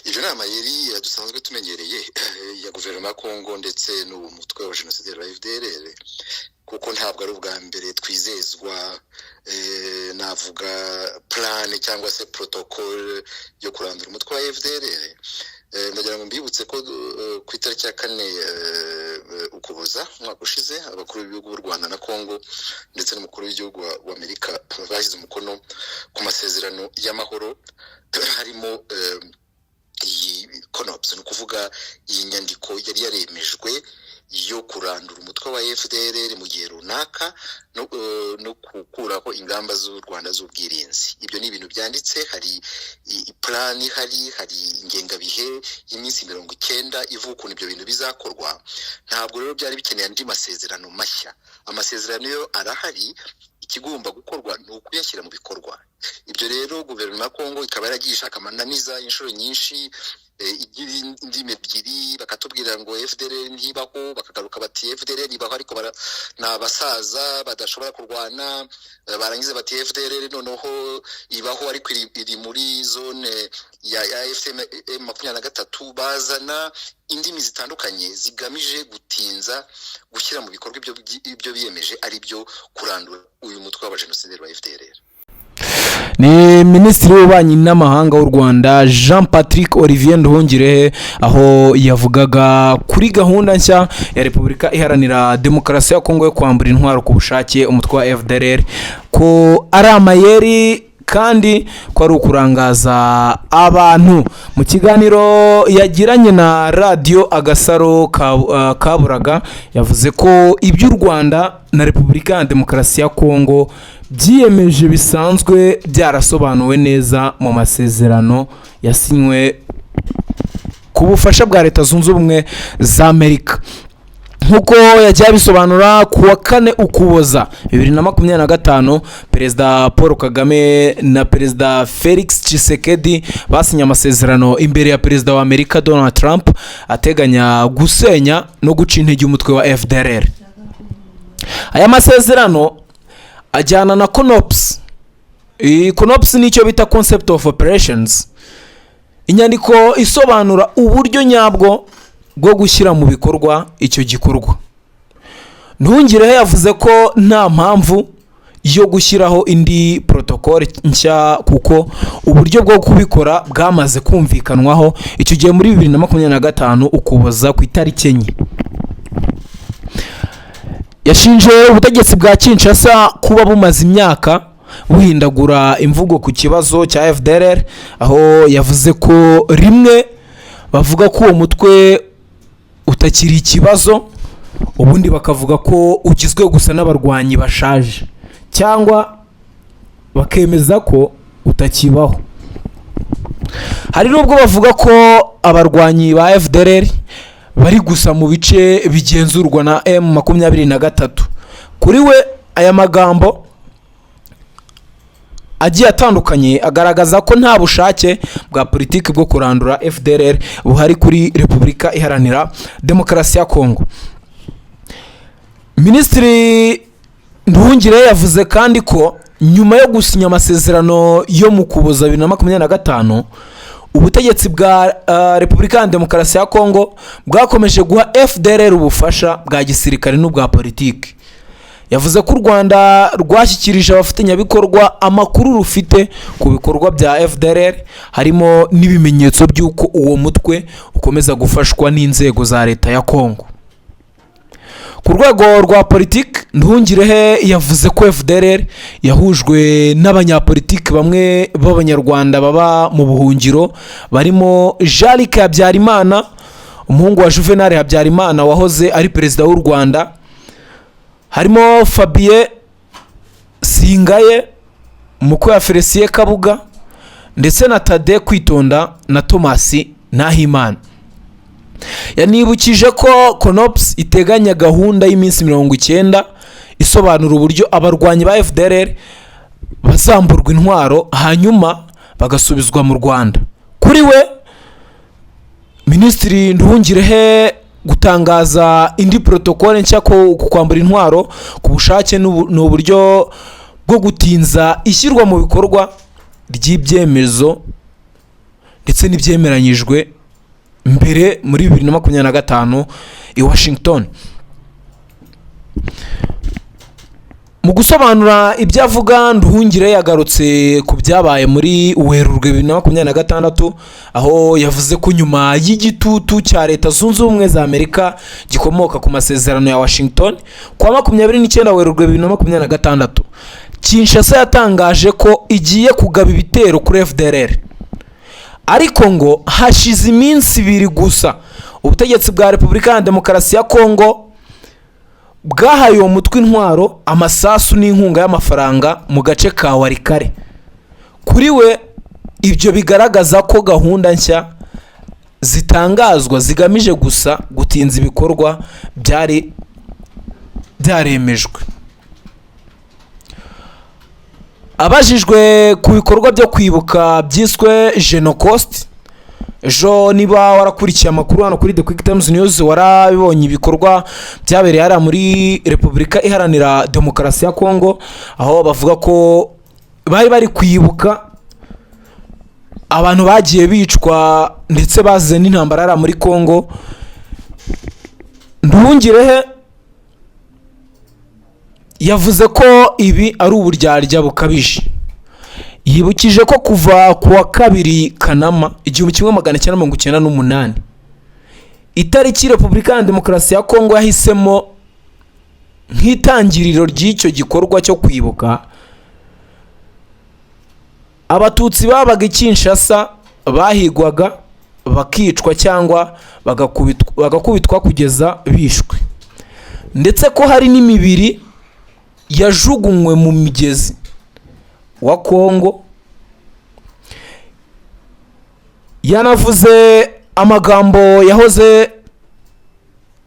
Iyo nama yari dusanzwe tumenyereye ya guverinoma ya Kongo ndetse n'umutwe wa jenoside wa FDLR, kuko ntabwo ari ubwa mbere twizezwa navuga plan cyangwa se protocol yo kurandura umutwe wa FDLR. Ndagira ngo mbibutse ko ku itariki ya 4 Ukuboza umwaka ushize abakuru b'ibihugu b'u Rwanda na Kongo ndetse n'umukuru w'igihugu wa Amerika bashyize umukono ku masezerano y'amahoro harimo iyi CONOPS, ni ukuvuga iyi nyandiko yari yaremejwe yo kurandura umutwe wa FDLR mu gihe runaka no gukuraho ingamba z'u Rwanda z'ubwirinzi. Ibyo ni ibintu byanditse, hari plan, hari ingengabihe y'iminsi 90 ivuga ukuntu ibyo bintu bizakorwa. Ntabwo rero byari bikeneye andi masezerano mashya. Amasezerano yo arahari, ikigomba gukorwa ni ukuyashyira mu bikorwa. Ibyo rero guverinoma ya Kongo ikaba yaragiye ishaka amananiza inshuro nyinshi, indimi ebyiri, bakatubwira ngo FDLR ntibaho, bakagaruka bati FDLR ntibaho ariko n'abasaza badashobora kurwana, barangiza bati FDLR noneho ibaho ariko iri muri zone ya M23. Bazana indimi zitandukanye zigamije gutinza gushyira mu bikorwa ibyo biyemeje, ari byo kurandura uyu mutwe w'abajenoside wa FDLR. Ni Minisitiri w'Ububanyi n'Amahanga w'u Rwanda Jean Patrick Olivier Nduhungirehe aho yavugaga kuri gahunda nshya ya Repubulika Iharanira Demokarasi ya Kongo yo kwambura intwaro ku bushake umutwe wa FDLR, ko ari amayeri kandi ko ari ukurangaza abantu. Mu kiganiro yagiranye na Radio Agasaro Kaburaga yavuze ko iby'u Rwanda na Repubulika ya Demokarasi ya Kongo byiyemeje bisanzwe byarasobanuwe neza mu masezerano yasinywe ku bufasha bwa Leta Zunze Ubumwe za Amerika. Nkuko yagiye bisobanura ku wa 4 Ukuboza 2025, Perezida Paul Kagame na Perezida Felix Tshisekedi basinye amasezerano imbere ya Perezida wa Amerika Donald Trump ateganya gusenya no guca intege umutwe wa FDLR. Aya masezerano ajyana na CONOPS. CONOPS nicyo bita Concept of Operations, inyandiko isobanura uburyo nyabwo bwo gushyira mu bikorwa icyo gikorwa. Nduhungirehe yavuze ko nta mpamvu yo gushyiraho indi protocol nshya kuko uburyo bwo kubikora bwamaze kumvikanwaho icyo gihe muri 2025 Ukuboza ku itariki 4. Yashinje ubutegetsi bwa Kinshasa kuba bumaze imyaka buhindagura imvugo ku kibazo cya FDLR, aho yavuze ko rimwe bavuga ko uwo mutwe utakiri ikibazo, ubundi bakavuga ko ugizwe gusa n'abarwanyi bashaje, cyangwa bakemeza ko utakibaho. Hari nubwo bavuga ko abarwanyi ba FDLR bari gusa mu bice bigenzurwa na M23. Kuri we aya magambo agiye atandukanye agaragaza ko nta bushake bwa politiki bwo kurandura FDLR buhari kuri Repubulika Iharanira Demokarasi ya Kongo. Minisitiri Nduhungirehe yavuze kandi ko nyuma yo gusinya amasezerano yo mu Ukuboza 2025, ubutegetsi bwa Repubulika ya Demokarasi ya Kongo bwakomeje guha FDLR ubufasha bwa gisirikare n'ubwa politiki. Yavuze ko u Rwanda rwashyikirije abafatanyabikorwa amakuru rufite ku bikorwa bya FDLR, harimo n'ibimenyetso by'uko uwo mutwe ukomeza gufashwa n'inzego za Leta ya Kongo. Ku rwego rwa politiki, Nduhungirehe yavuze ko FDLR yahujwe n'abanyapolitiki bamwe b'abanyarwanda baba mu buhungiro, barimo Jean-Luc Habyarimana, umuhungu wa Juvenal Habyarimana wahoze ari perezida w'u Rwanda, harimo Fabien Singaye, umukwe wa Felicien Kabuga, ndetse na Tade Kwitonda na Thomas Nahimana. Yanibukije ko CONOPS iteganya gahunda y'iminsi 90 isobanura uburyo abarwanyi ba FDLR bazamburwa intwaro hanyuma bagasubizwa mu Rwanda. Kuri we Minisitiri Nduhungirehe gutangaza indi protocol nshya ko kwambura intwaro ku bushake n'uburyo bwo gutinza ishyirwa mu bikorwa ry'ibyemezo ndetse n'ibyemeranyijwe mbere muri 2025 i Washington. Mu gusobanura ibyo avuga, Nduhungire yagarutse ku byabaye muri Werurwe 2026 aho yavuze ko nyuma y'igitutu cya Leta Zunze Ubumwe za Amerika gikomoka ku masezerano ya Washington kwa 29 Werurwe 2026, Kinshasa yatangaje ko igiye kugaba ibitero kuri FDLR. Ariko ngo hashize iminsi 2 gusa ubutegetsi bwa Repubulika ya Demokarasi ya Kongo bwahaye uwo mutwe intwaro, amasasu n'inkunga y'amafaranga mu gace ka Walikale. Kuri we ibyo bigaragaza ko gahunda nshya zitangazwa zigamije gusa gutinza ibikorwa byari byaremejwe. Abajijwe ku bikorwa byo kwibuka byiswe Genocost, ejo niba warakurikiye amakuru hano kuri The Quick Times News warabibonye ibikorwa byabereye hariya muri Repubulika Iharanira Demokarasi ya Kongo, aho bavuga ko bari kwibuka abantu bagiye bicwa ndetse bazize n'intambara hariya muri Kongo. Nduhungirehe yavuze ko ibi ari uburyarya bukabije. Yibukije ko kuva ku wa 2 Kanama 1998 itariki Repubulika ya Demokarasi ya Kongo yahisemo nk'itangiriro ry'icyo gikorwa cyo kwibuka, abatutsi babaga i Kinshasa bahigwaga, bakicwa cyangwa bagakubitwa kugeza bishwe, ndetse ko hari n'imibiri yajugunywe mu migezi wa Kongo. Yanavuze amagambo yahoze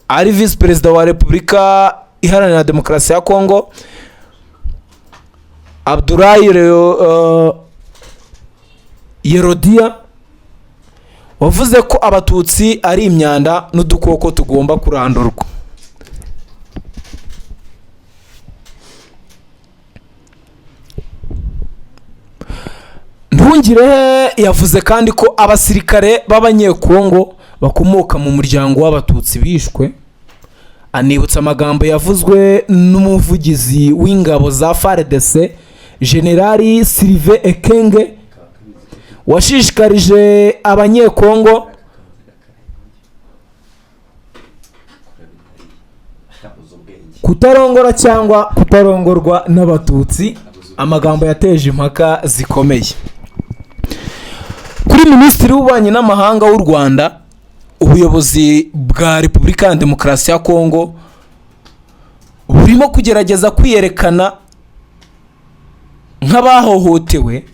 ari Vice Perezida wa Repubulika Iharanira Demokarasi ya Kongo, Abdoulaye Yerodia, wavuze ko abatutsi ari imyanda n'udukoko tugomba kurandurwa. Nduhungirehe yavuze kandi ko abasirikare b'abanyekongo bakomoka mu muryango w'abatutsi bishwe. Anibutsa amagambo yavuzwe n'umuvugizi w'ingabo za FARDC Generali Sylvain Ekenge, washishikarije abanyekongo kutarongora cyangwa kutarongorwa n'abatutsi, amagambo yateje impaka zikomeye. Kuri Minisitiri w'Ububanyi n'Amahanga w'u Rwanda, ubuyobozi bwa Repubulika ya Demokarasi ya Kongo burimo kugerageza kwiyerekana nk'abahohotewe,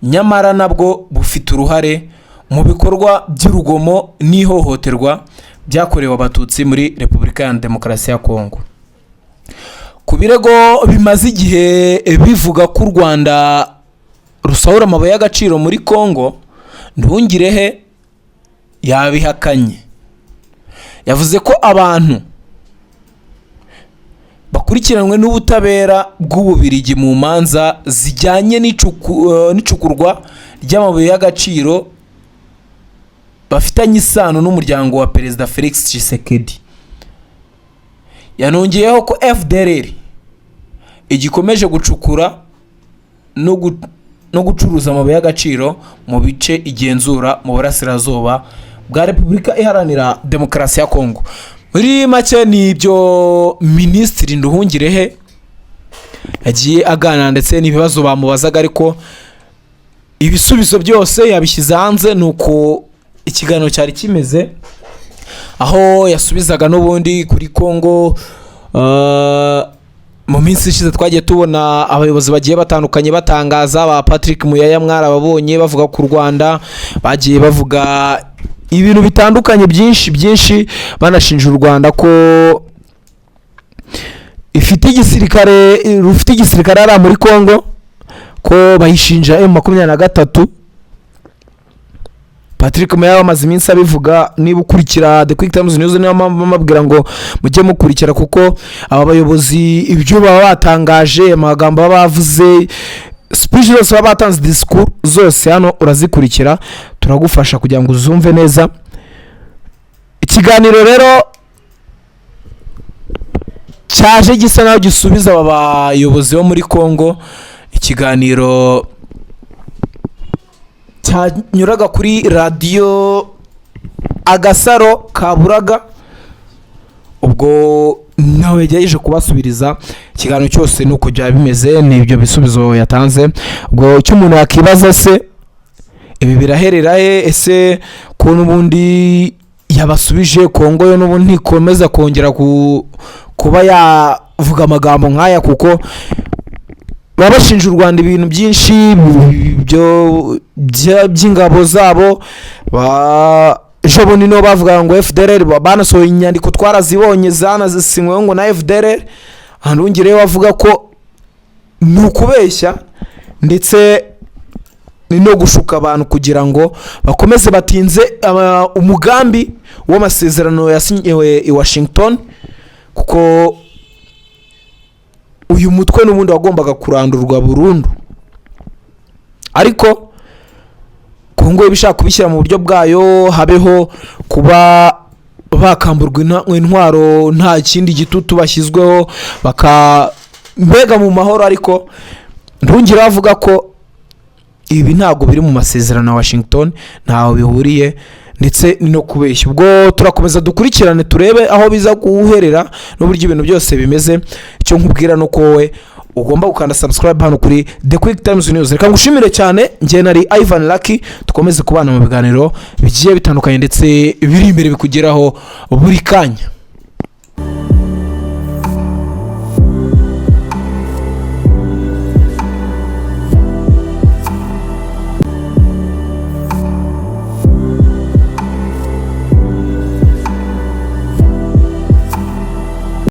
nyamara nabwo bufite uruhare mu bikorwa by'urugomo n'ihohoterwa byakorewe abatutsi muri Repubulika ya Demokarasi ya Kongo. Ku birego bimaze igihe bivuga ko u Rwanda rusahura amabuye y'agaciro muri Kongo, Nduhungirehe yabihakanye. Yavuze ko abantu bakurikiranwe n'ubutabera bw'Ububirigi mu manza zijyanye n'icukurwa ry'amabuye y'agaciro bafitanye isano n'umuryango wa Perezida Felix Tshisekedi. Yanongeyeho ko FDLR igikomeje gucukura no gucuruza amabuye y'agaciro mu bice igenzura mu burasirazuba bwa Repubulika Iharanira Demokarasi ya Kongo. Muri make ni ibyo Minisitiri Nduhungirehe yagiye aganira ndetse n'ibibazo bamubazaga, ariko ibisubizo byose yabishyize hanze. Nuko ikiganiro cyari kimeze, aho yasubizaga n'ubundi kuri Kongo. Mu minsi ishize twagiye tubona abayobozi bagiye batandukanye batangaza, ba Patrick Muyaya mwarababonye bavuga ku Rwanda, bagiye bavuga ibintu bitandukanye byinshi banashinja u Rwanda ko rufite igisirikare ari muri Kongo, ko bayishinja M23. Patrick Muyaya amaze iminsi abivuga. Niba ukurikira The Quick Times News niyo mpamvu mabwira ngo mujye mukurikira, kuko aba bayobozi ibyo baba batangaje, amagambo baba bavuze speech zose baba batanze, discours zose hano urazikurikira, turagufasha kugira ngo uzumve neza. Ikiganiro rero cyaje gisa naho gisubiza aba bayobozi bo muri Congo. Ikiganiro cyanyuraga kuri radiyo Agasaro Kaburaga, ubwo nawe yagerageje kubasubiriza. Ikiganiro cyose nuko byaba bimeze, n'ibyo bisubizo yatanze. Ubwo icyo umuntu yakibaza, se ibi biraherera he? Ese ko n'ubundi yabasubije Kongo yo n'ubundi ntikomeza kongera kuba yavuga amagambo nk'aya, kuko baba bashinja u Rwanda ibintu byinshi by'ingabo zabo. Ejo bundi no bavuga ngo FDLR, banasohoye inyandiko twarazibonye zanazisinyweho ngo na FDLR. Nduhungire bavuga ko ni ukubeshya ndetse ni no gushuka abantu kugira ngo bakomeze batinze umugambi w'amasezerano yasinyiwe i Washington, kuko uyu mutwe n'ubundi wagombaga kurandurwa burundu. Ariko Kongo ibishaka kubishyira mu buryo bwayo, habeho kuba bakamburwa intwaro, nta kindi gitutu bashyizweho, mbega mu mahoro. Ariko Nduhungire bavuga ko ibi ntabwo biri mu masezerano ya Washington, ntaho bihuriye ndetse no kubeshya. Ubwo turakomeza dukurikirane turebe aho biza guherera n'uburyo ibintu byose bimeze. Icyo nkubwira no ko wowe ugomba gukanda subscribe hano kuri The Quick Times News. Reka ngushimire cyane, njye nari Ivan Lucky, tukomeze kubana mu biganiro bigiye bitandukanye ndetse biri imbere bikugeraho buri kanya.